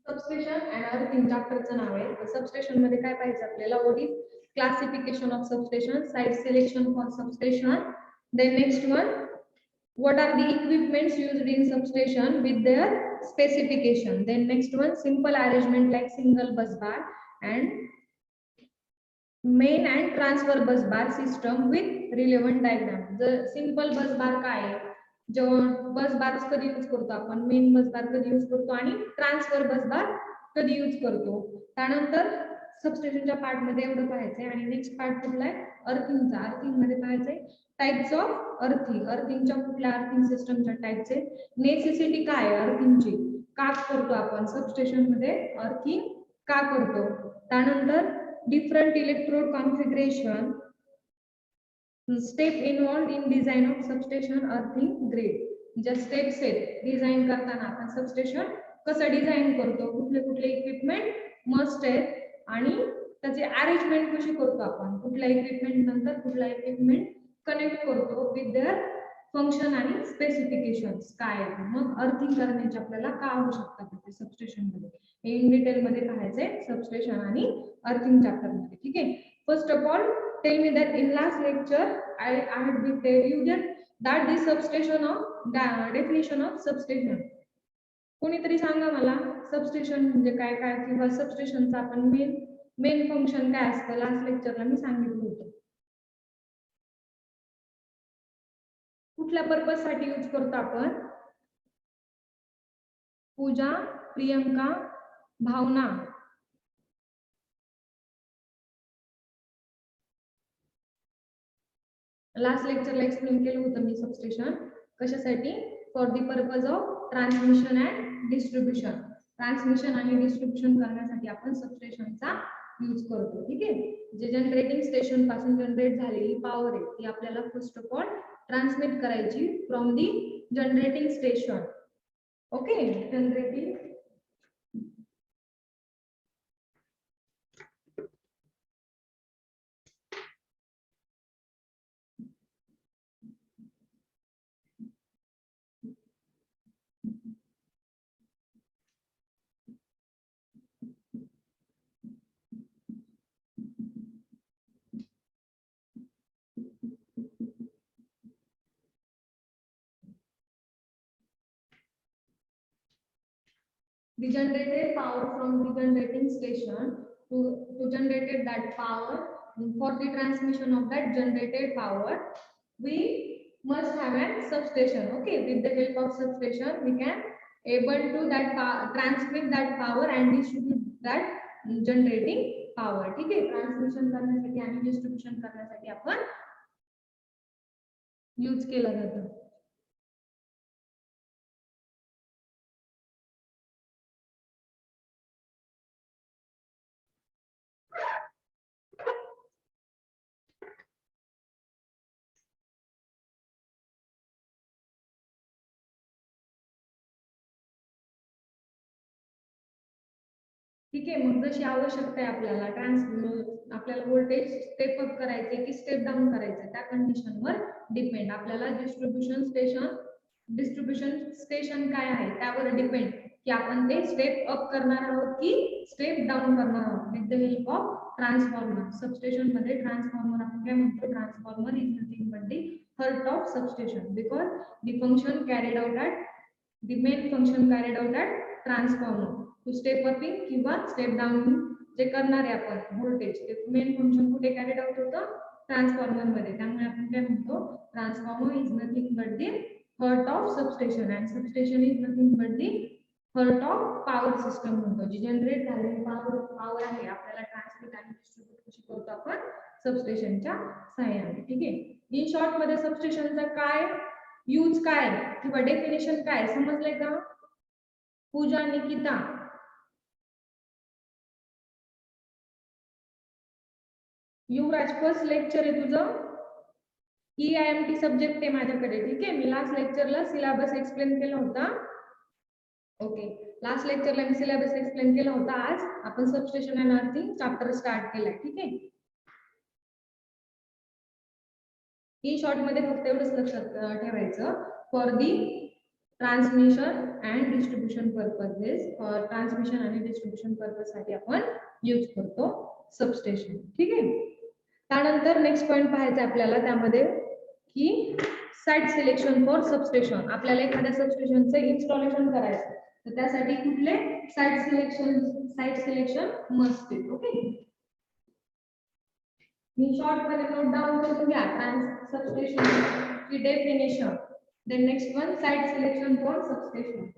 Substation and earthing चॅप्टरचं नाव आहे. तर सबस्टेशन मध्ये काय पाहिजे आपल्याला? What is classification of substation, site selection for substation. Then next one, what are the equipments used in substation with their specification. Then next one, simple arrangement like single bus bar and main and transfer bus bar system with relevant diagram. The simple bus bar काय आहे? जेव्हा बस बार कधी use करतो आपण, main bus बार कधी use करतो आणि ट्रान्सफर बस बार कधी यूज करतो. त्यानंतर सबस्टेशनच्या पार्ट मध्ये एवढं पाहायचंय. आणि नेक्स्ट पार्ट कुठला आहे? अर्थिंगचा. अर्थिंग मध्ये पाहायचंय टाइप्स ऑफ अर्थिंग. अर्थिंगच्या कुठल्या अर्थिंग सिस्टमच्या टाइपचे, नेसेसिटी काय आहे अर्थिंगची, का करतो आपण सबस्टेशन मध्ये अर्थिंग का करतो. त्यानंतर different electrode configuration, step involved in design of substation earthing grid. ज्या स्टेप्स आहेत डिझाईन करताना, आपण सबस्टेशन कसं डिझाईन करतो, कुठले कुठले इक्विपमेंट मस्ट आहेत आणि त्याची अरेंजमेंट कशी करतो आपण, कुठल्या इक्विपमेंट नंतर कुठला इक्विपमेंट कनेक्ट करतो विथ देअर फंक्शन आणि स्पेसिफिकेशन्स काय आहेत. मग अर्थिंग करण्याची आपल्याला का आवश्यकता पडते सबस्टेशन मध्ये, हे इन डिटेल मध्ये पाहायचंय सबस्टेशन आणि अर्थिंग चॅप्टर मध्ये. ठीक आहे. First of all, tell me that in last lecture I had with you that the substation of definition of substation. कोणीतरी सांगा मला सबस्टेशन म्हणजे काय काय, किंवा सबस्टेशनचा आपण मेन फंक्शन काय असतं. लास्ट लेक्चरला मी सांगितलं होतं. कुठल्या पर्पज साठी यूज करतो आपण? पूजा, प्रियंका, भावना. लास्ट लेक्चरला एक्सप्लेन केलं होतं मी सबस्टेशन कशासाठी, for the purpose of transmission and distribution. Transmission आणि डिस्ट्रीब्युशन करण्यासाठी आपण सबस्टेशनचा यूज करतो. ठीक आहे. जे जनरेटिंग स्टेशन पासून जनरेट झालेली पॉवर आहे ती आपल्याला फर्स्ट ऑफ ऑल ट्रान्समिट करायची from the generating station. Okay. Generating the generated power from the generating station to generated that power. For the transmission of that generated power, we must have a substation. Okay. With the help of substation, we can able to that transmit that power and distribute that generating power. ठीक आहे. Transmission करण्यासाठी आणि distribution करण्यासाठी आपण use केला जातो. ठीक आहे. मग जशी आवश्यकता आहे आपल्याला आपल्याला व्होल्टेज स्टेप अप करायचे की स्टेप डाऊन करायचे, त्या कंडिशनवर डिपेंड. आपल्याला डिस्ट्रीब्युशन स्टेशन काय आहे त्यावर डिपेंड की आपण ते स्टेप अप करणार आहोत की स्टेप डाऊन करणार आहोत with the help of transformer. Substation मध्ये ट्रान्सफॉर्मर आपण काय म्हणतो? Transformer is nothing but the heart of substation because the function carried out at the main function carried out at transformer to step up किंवा step down जे करणार आहे आपण voltage, ते main function कुठे कॅरीड आउट होतं? Transformer मध्ये. त्यामुळे आपण काय म्हणतो? Transformer is nothing but the hurt of substation and substation is nothing but the hurt of power system म्हणतो. जी जनरेट झालेली पॉवर आहे आपल्याला ट्रान्समिट आणि डिस्ट्रीब्यूट कशी करतो आपण? सबस्टेशनच्या सहाय्याने. ठीक आहे. इन शॉर्ट मध्ये सबस्टेशनचा काय यूज काय किंवा डेफिनेशन काय समजलंय का? पूजा, निकिता, युवराज, फर्स्ट लेक्चर आहे तुझं. EIMT सब्जेक्ट आहे माझ्याकडे. ठीक आहे. मी लास्ट लेक्चरला सिलेबस एक्सप्लेन केला होता. ओके. लास्ट लेक्चरला मी सिलेबस एक्सप्लेन केला होता. आज आपण substation and earthing chapter start केलाय. ठीक आहे. इन शॉर्ट मध्ये फक्त एवढंच लक्षात ठेवायचं, for the transmission and distribution purposes, transmission आणि डिस्ट्रीब्युशन पर्पज साठी आपण यूज करतो सबस्टेशन. ठीक आहे. त्यानंतर नेक्स्ट पॉइंट पाहायचा आपल्याला त्यामध्ये की साइट सिलेक्शन फॉर सबस्टेशन. आपल्याला एखाद्या सबस्टेशनचं इन्स्टॉलेशन करायचं तर त्यासाठी कुठले site selection must be. Okay. मी शॉर्ट मध्ये नोट डाउन करून घ्या सबस्टेशन ची definition. Then next one site selection for substation.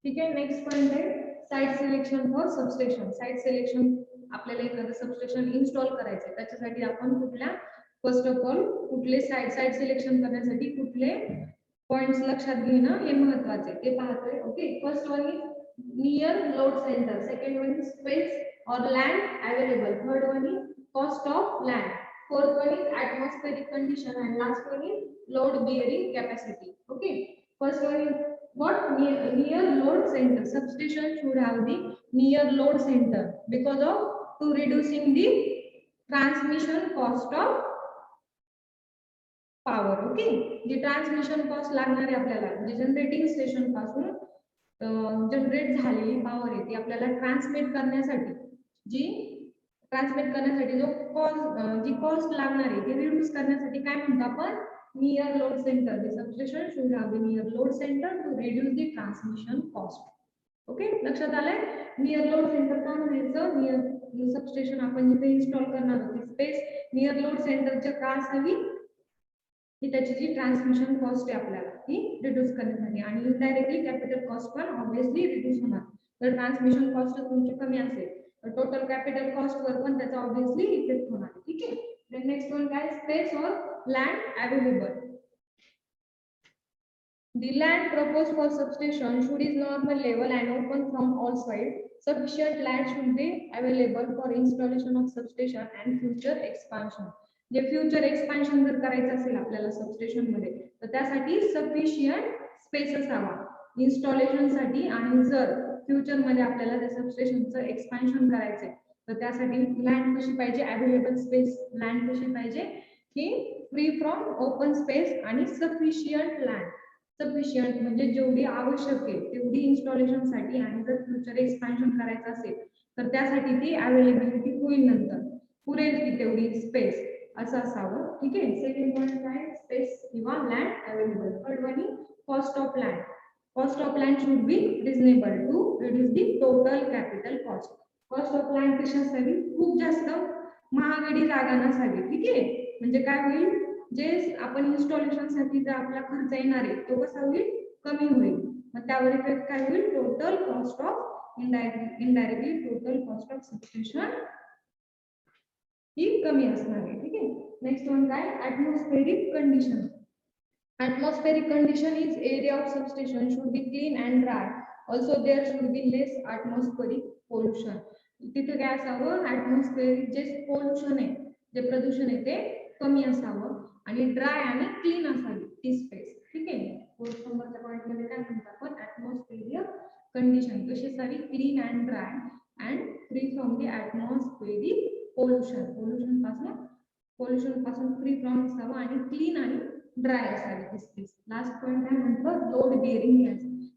ठीक आहे. नेक्स्ट पॉइंट आहे site selection for substation. Site selection आपल्याला एखादं सबस्टेशन इन्स्टॉल करायचं त्याच्यासाठी आपण फर्स्ट ऑफ ऑल कुठले साइट सिलेक्शन करण्यासाठी कुठले पॉइंट्स लक्षात घेणं हे महत्त्वाचे आहे ते पाहतोय. Okay. First one is near load centre, second one is space or land available, third one is cost of land, fourth one is atmospheric condition and last one is load bearing capacity. Okay. First one is what near load center. Substation should have the near load center because of to reducing the transmission cost of power. Okay. जी transmission cost लागणार आहे आपल्याला जे generating station पासून generate झालेली power आहे ती आपल्याला ट्रान्समिट करण्यासाठी जो कॉस्ट लागणार आहे ती रिड्यूस करण्यासाठी काय म्हणतो आपण near load centre. The substation should have the near load centre to reduce the transmission cost. Okay. लक्षात आलंय. नियर लोड सेंटर काय म्हणायचं, नियर सबस्टेशन आपण जिथे इन्स्टॉल करणार आहोत स्पेस नियर लोड सेंटरच्या का असावी की त्याची जी ट्रान्समिशन कॉस्ट आहे आपल्याला ती रिड्यूस करण्यासाठी आणि इनडायरेक्टली कॅपिटल कॉस्ट पण ऑब्विसली रिड्यूस होणार. तर ट्रान्समिशन कॉस्ट तुमची कमी असेल तर टोटल कॅपिटल कॉस्ट वर पण त्याचा ऑब्विसली इफेक्ट होणार. ठीक आहे. देन नेक्स्ट वन काय space or land available. The land proposed for substation should is normal level and open from all sides. Sufficient land should be available for installation of substation and future expansion. J future expansion जर करायचं असेल आपल्याला substation मध्ये तर त्यासाठी sufficient space असावा installation साठी. आणि जर फ्युचर मध्ये आपल्याला त्या सबस्टेशनचं एक्सपान्शन करायचंय तर त्यासाठी लँड कशी पाहिजे, अवेलेबल स्पेस लँड कशी पाहिजे की फ्री फ्रॉम ओपन स्पेस आणि सफिशियंट लँड. सफिशियंट म्हणजे जेवढी आवश्यक आहे तेवढी इन्स्टॉलेशन साठी आणि जर फ्युचर एक्सपान्शन करायचं असेल तर त्यासाठी ती अवेलेबिलिटी होईल नंतर पुरेल ती तेवढी स्पेस असं असावं. ठीक आहे. सेकंड वन काय स्पेस किंवा land available. Third one is cost of land. Cost of land should be reasonable to reduce the total capital cost. Cost of land कशी असावी, खूप जास्त महागडी जागा नसावी. ठीक आहे. म्हणजे काय होईल जे आपण इन्स्टॉलेशन साठी जर आपला खर्च येणार आहे तो कसा होईल, कमी होईल. मग त्यावर इफेक्ट काय होईल, total cost of indirectly total cost of substation ही कमी असणार आहे. ठीक आहे. नेक्स्ट वन काय atmospheric condition. Atmospheric condition is area of substation should be clean and dry. Also there should be less atmospheric pollution. तिथे काय असावं, ऍटमॉस्फेरिक जे पोल्युशन आहे जे प्रदूषण आहे ते कमी असावं आणि ड्राय आणि क्लीन असावी ती स्पेस. ठीक आहे. फोर्थ नंबरच्या पॉइंट मध्ये काय म्हणतात आपण ऍटमॉस्फेरिक कंडिशन कशी असावी, clean and dry and free from the atmospheric pollution पासून फ्री फ्रॉम असावं आणि क्लीन आणि ड्राय असावी ती स्पेस. Last point काय म्हटलं, load bearing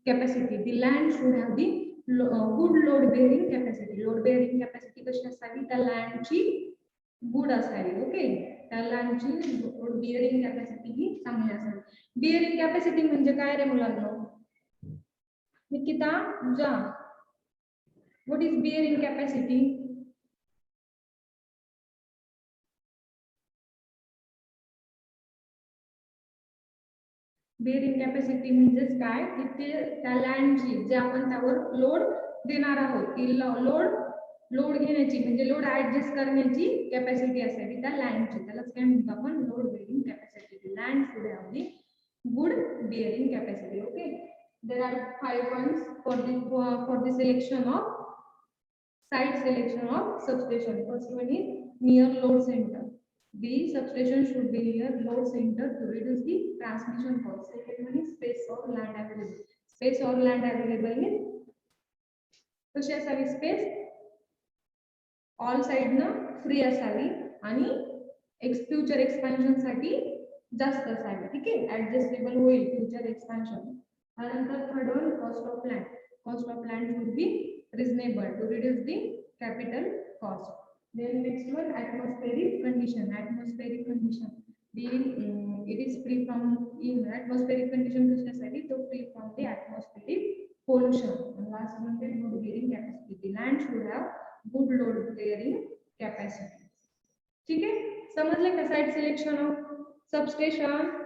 capacity. The land should have the good load bearing capacity. Load bearing capacity कशी असावी, त्या लँडची गुड असावी. ओके, त्या लँडची लोड बिअरिंग कॅपॅसिटी ही चांगली असावी. बिअरिंग कॅपॅसिटी म्हणजे काय रे मुलांना? निकिता, जा, what is bearing capacity? Bearing capacity म्हणजेच काय, की ते त्या लँडची जे आपण त्यावर लोड देणार आहोत, ती लोड घेण्याची म्हणजे लोड ऍडजस्ट करण्याची कॅपॅसिटी असावी त्या लँडची. त्यालाच काय म्हणतो आपण, load bearing capacity. Land should have the good bearing capacity. Okay, there are 5 points for the selection of site selection of substation. First one is near load center. The substation should be near load center to reduce the transmission cost. Second one is space or land available. Space or land available is कशी असावी space, all side न free असावी आणि future expansion साठी जास्त असावी. ठीक आहे, ऍडजस्टेबल होईल फ्युचर एक्सपान्शन. त्यानंतर third one cost of land. Cost of land should be reasonable to reduce the capital cost. Then next one, atmospheric condition. Atmospheric condition being it is free from in atmospheric condition कशासाठी, तो free from the atmospheric pollution. And last one is load bearing capacity. The land should have good load bearing capacity. ठीक है, समझ ले का site selection of substation.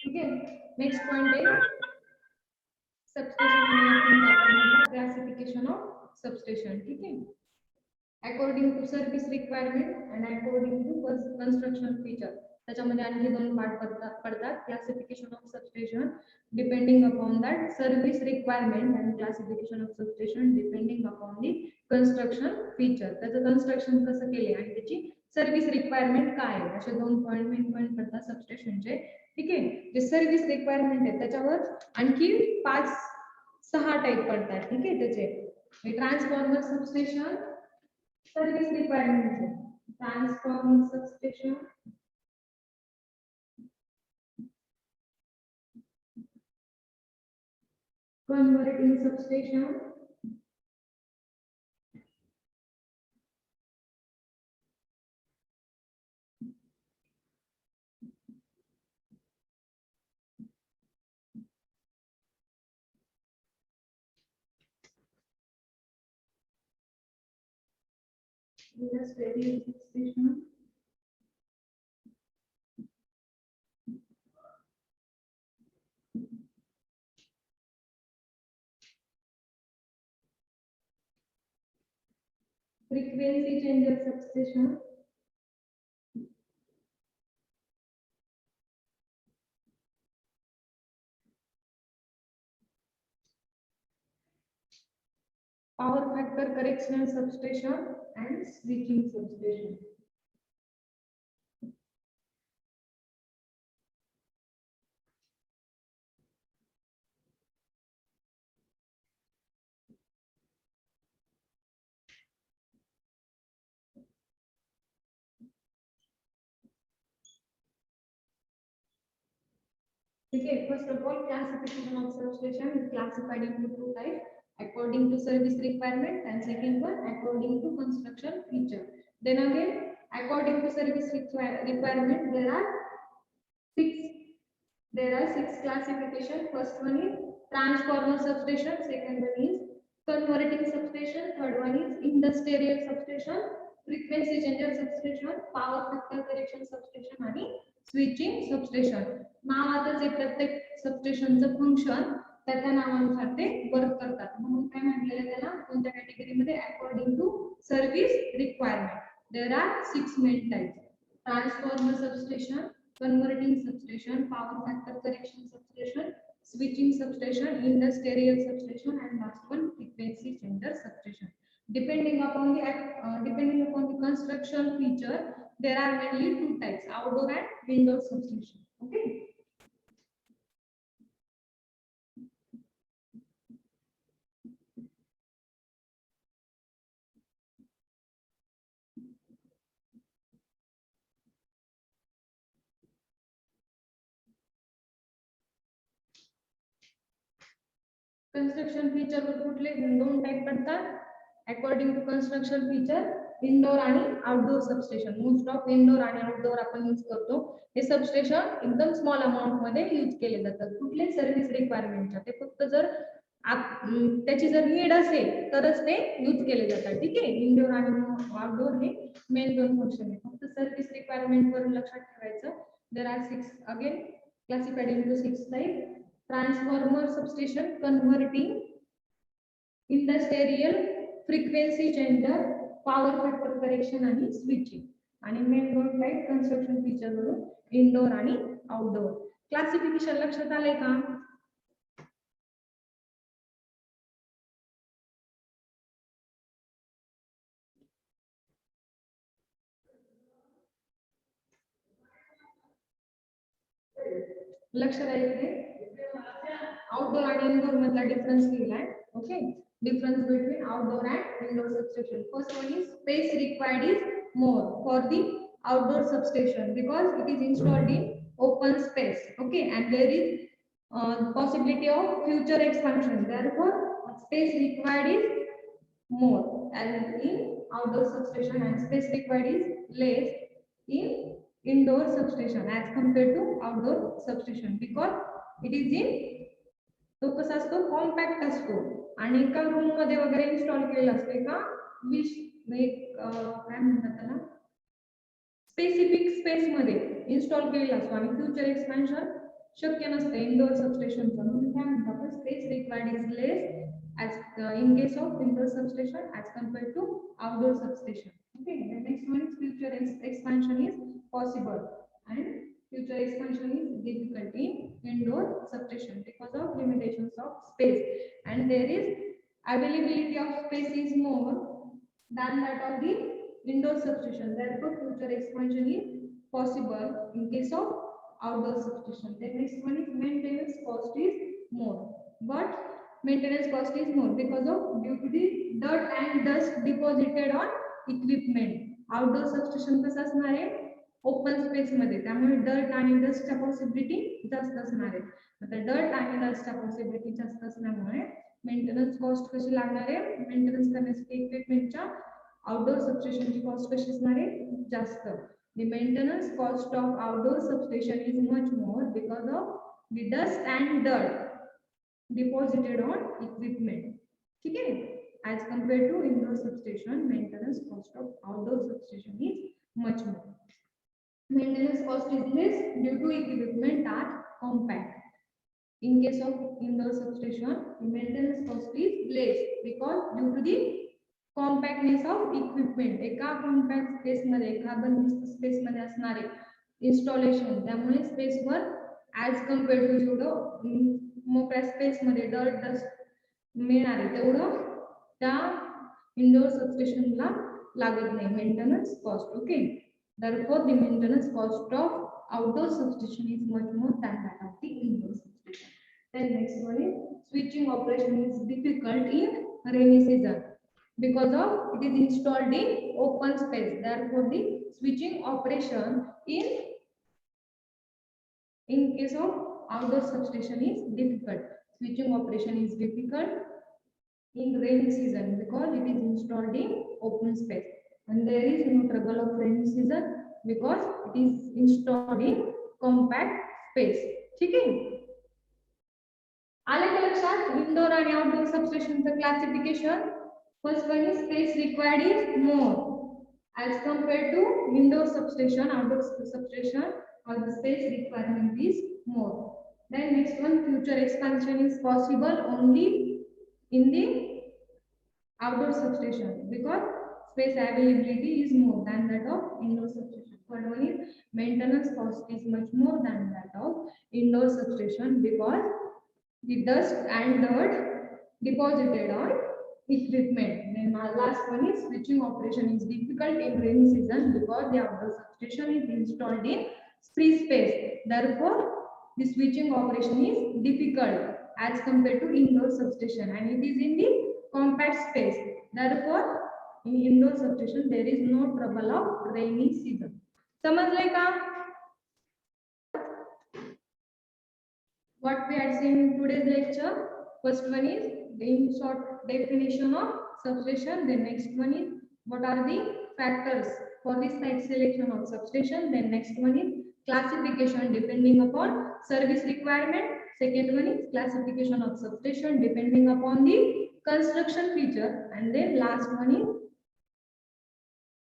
ठीक है, next point है सबस्टेशन क्लासिफिकेशन ऑफ सबस्टेशन. ठीक है, according to service requirement and according to construction feature. त्याच्यामध्ये आणखी दोन पार्ट पडतात. Classification of substation depending upon that service requirement and classification of substation depending upon the construction feature. त्याचं construction कसं केले आणि त्याची सर्व्हिस रिक्वायरमेंट काय आहे, असे दोन मेन पॉईंट पडतात सबस्टेशनचे. ठीक आहे, जे सर्व्हिस रिक्वायरमेंट आहे त्याच्यावर आणखी 5-6 टाईप पडतात. ठीक आहे, त्याचे transformer substation service requirement, transformer substation, converting substation, industrial substation, frequency changer substation, power factor correctional substation and switching substation. Okay, first of all, classification of substation is classified into 2 types, according to service requirement, and second one according to construction feature. Then again, according to service requirement, there are six classification. First one is transformer substation, second one is converting substation, third one is industrial substation, frequency changer substation, power factor correction substation आणि switching substation. नावातच आहे प्रत्येक सबस्टेशनचं function त्याच्या नावानुसार ते work करतात. म्हणून काय म्हटलेलं त्याला कोणत्या कॅटेगरीमध्ये according to service requirement. There are 6 main types: transformer substation, converting substation, power factor correction substation, switching substation, industrial substation, and last one frequency changer substation. Depending upon the construction feature, there are mainly two types: outdoor and indoor substation. Okay. Construction feature वर कुठले दोन type पडतात according to construction feature, indoor आणि outdoor substation. Most of indoor आणि outdoor आपण use करतो. हे substation एकदम स्मॉल अमाउंट मध्ये यूज केले जातात. कुठले सर्व्हिस रिक्वायरमेंटच्या, ते फक्त जर त्याची जर नीड असेल तरच ते यूज केले जातात. ठीक आहे. इनडोर आणि आउटडोर हे मेन दोन फंक्शन आहे. फक्त सर्व्हिस रिक्वायरमेंट वर लक्षात ठेवायचं. There are 6 again classified into 6 type: transformer substation, converting, industrial, frequency changer, power factor correction आणि switching. आणि मेन दोन टाइप कन्स्ट्रक्शन फीचर वरून इनडोर आणि आउटडोर. क्लासिफिकेशन लक्षात आलंय का? लक्षात आहे. आउटडोर आणि इनडोर मधला डिफरन्स लिहिलाय. Okay. Difference between outdoor and indoor substation. First one is space required is more for the outdoor substation because it is installed in open space. Okay, and there is possibility of future expansion. Therefore, space required is more and in outdoor substation, and space required is less in indoor substation as compared to outdoor substation because it is in तो कसा असतो, compact असतो आणि एका room मध्ये वगैरे install केलेला असतो. एका काय म्हणतात त्याला, स्पेसिफिक स्पेस मध्ये इन्स्टॉल केलेला असतो आणि फ्युचर एक्सपेन्शन शक्य नसते इंडोर सबस्टेशनचं. म्हणून काय म्हणतात, space required is less as in case of indoor substation as compared to outdoor substation. Okay, the next one is future expansion is possible and future expansion is difficult in indoor substation because of limitations of space, and there is availability of space is more than that of the indoor substation. Therefore, future expansion is possible in case of outdoor substation. The next one is maintenance cost is more, but maintenance cost is more because of due to the dirt and dust deposited on equipment. Outdoor substation कसं असणार आहे, open space मध्ये, त्यामुळे dirt आणि डस्टच्या possibility जास्त असणार आहे. आता डर्ट आणि डस्टच्या पॉसिबिलिटी जास्त असल्यामुळे मेंटेनन्स कॉस्ट कशी लागणार आहे, मेंटेनन्स करण्यासाठी इक्विपमेंटच्या आउटडोर सबस्टेशनची कॉस्ट कशी असणार आहे, जास्त. The maintenance cost of outdoor substation is much more because of the dust and dirt deposited on equipment. ठीक है, as compared to indoor substation, maintenance cost of outdoor substation is much more. Maintenance cost is less due to equipment are compact. In case of indoor substation, the maintenance cost is less because due to the compactness of equipment. एका compact space मध्ये, एका बंदिस्त space मध्ये असणारे installation, त्यामुळे space were as compared to जेवढं मोकळ्या space मध्ये डर्ट डस्ट मिळणार आहे तेवढं त्या इंडोर सबस्टेशनला लागत नाही maintenance cost. Okay, therefore the maintenance cost of outdoor substation is much more than that of the indoor substation. Then next one is switching operation is difficult in rainy season because of it is installed in open space. Therefore the switching operation in case of outdoor substation is difficult. Switching operation is difficult in rainy season because it is installed in open space, and there is no trouble of rainy season because it is installed in compact space. ठीक है. आले का लक्षात indoor आणि outdoor सबस्टेशनचं classification. First one is space required is more as compared to indoor substation. Outdoor substation or the space requirement is more. Then next one, future expansion is possible only in the outdoor substation because space availability is more than that of indoor substation. Third one is maintenance cost is much more than that of indoor substation because the dust and dirt deposited on equipment. Then our last one is switching operation is difficult in rainy season because the outdoor substation is installed in free space. Therefore, the switching operation is difficult as compared to indoor substation and it is in the compact space. Therefore, in indoor substation there is no trouble of rainy season. समजले का? What we are seeing in today's lecture? First one is the in short definition of substation. The next one is what are the factors for the site selection of substation. Then next one is classification depending upon service requirement. Second one is classification of substation depending upon the construction feature. And then last one is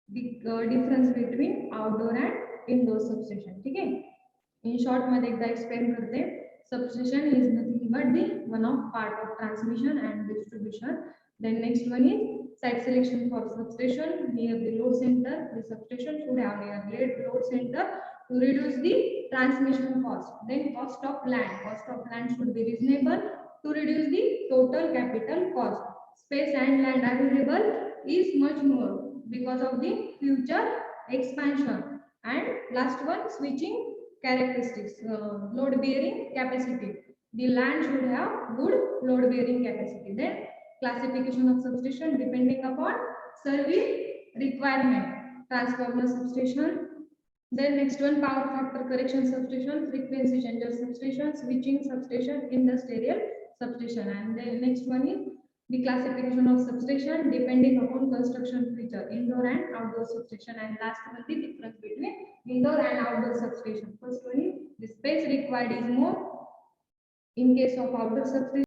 the difference between outdoor and indoor substation. ठीक है? In short मध्ये एकदा explain करते. Substation is nothing but the one of part of transmission and distribution. Then next one is site selection for substation near the load center. The substation should have near load center to reduce the transmission cost. Then cost of land. Cost of land should be reasonable to reduce the total capital cost. Space and land available is much more because of the future expansion. And last one, switching characteristics, load bearing capacity. The land should have good load bearing capacity. Then classification of substation depending upon service requirement. Transformer substation. Then next one, power factor correction substation, frequency changer substation, switching substation, industrial substation. And then next one is the classification of substation depending upon construction feature, indoor and outdoor substation. And last one, the difference between indoor and outdoor substation. First one is the space required is more in case of outdoor substation.